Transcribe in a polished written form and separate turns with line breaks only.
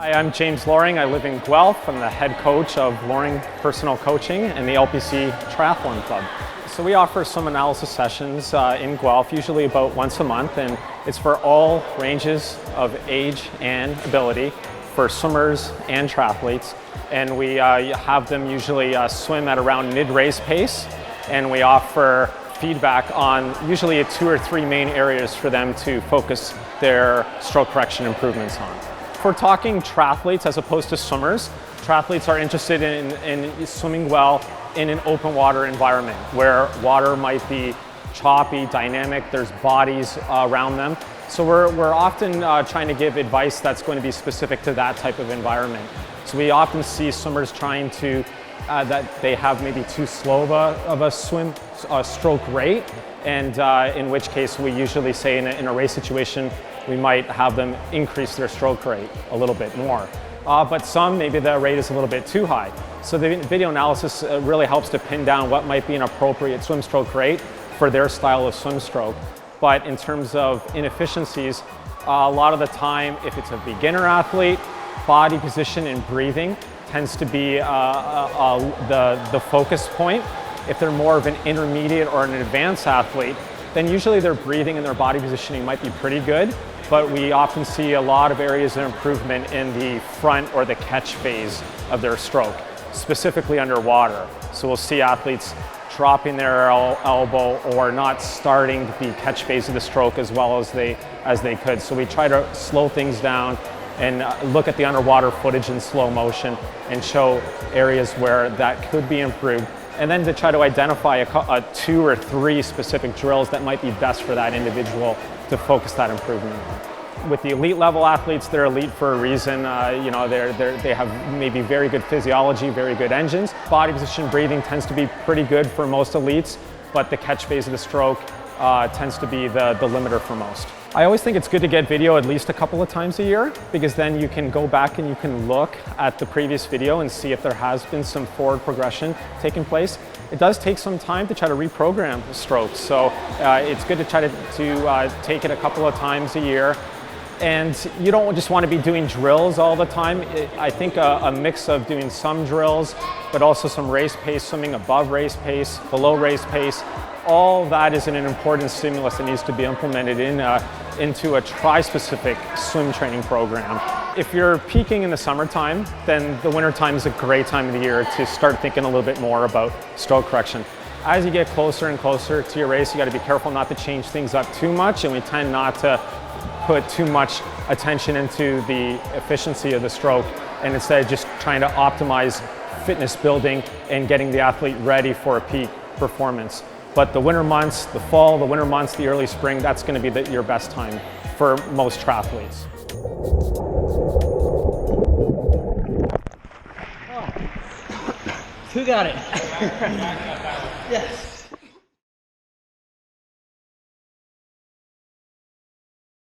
Hi, I'm James Loring. I live in Guelph. I'm the head coach of Loring Personal Coaching and the LPC Triathlon Club. So we offer swim analysis sessions in Guelph, usually about once a month, and it's for all ranges of age and ability, for swimmers and triathletes. And we have them usually swim at around mid-race pace, and we offer feedback on usually 2 or 3 main areas for them to focus their stroke correction improvements on. If we're talking triathletes as opposed to swimmers, triathletes are interested in swimming well in an open water environment where water might be choppy, dynamic, there's bodies around them. So we're often trying to give advice that's going to be specific to that type of environment. So we often see swimmers trying to, that they have maybe too slow of a swim stroke rate, and in which case we usually say in a race situation, we might have them increase their stroke rate a little bit more. But some, maybe the rate is a little bit too high. So the video analysis really helps to pin down what might be an appropriate swim stroke rate for their style of swim stroke. But in terms of inefficiencies, a lot of the time, if it's a beginner athlete, body position and breathing tends to be the focus point. If they're more of an intermediate or an advanced athlete, then usually their breathing and their body positioning might be pretty good, but we often see a lot of areas of improvement in the front or the catch phase of their stroke, specifically underwater. So we'll see athletes dropping their elbow or not starting the catch phase of the stroke as well as they could. So we try to slow things down and look at the underwater footage in slow motion and show areas where that could be improved. And then to try to identify 2 or 3 specific drills that might be best for that individual to focus that improvement on. With the elite level athletes, they're elite for a reason. They have maybe very good physiology, very good engines. Body position breathing tends to be pretty good for most elites, but the catch phase of the stroke tends to be the limiter for most. I always think it's good to get video at least a couple of times a year, because then you can go back and you can look at the previous video and see if there has been some forward progression taking place. It does take some time to try to reprogram the strokes, so it's good to try to take it a couple of times a year. And you don't just want to be doing drills all the time. I think a mix of doing some drills, but also some race pace, swimming above race pace, below race pace, all that is an important stimulus that needs to be implemented into a tri-specific swim training program. If you're peaking in the summertime, then the wintertime is a great time of the year to start thinking a little bit more about stroke correction. As you get closer and closer to your race, you got to be careful not to change things up too much, and we tend not to put too much attention into the efficiency of the stroke, and instead just trying to optimize fitness building and getting the athlete ready for a peak performance. But the winter months, the fall, the winter months, the early spring, that's going to be your best time for most triathletes.
Who got it? Yes.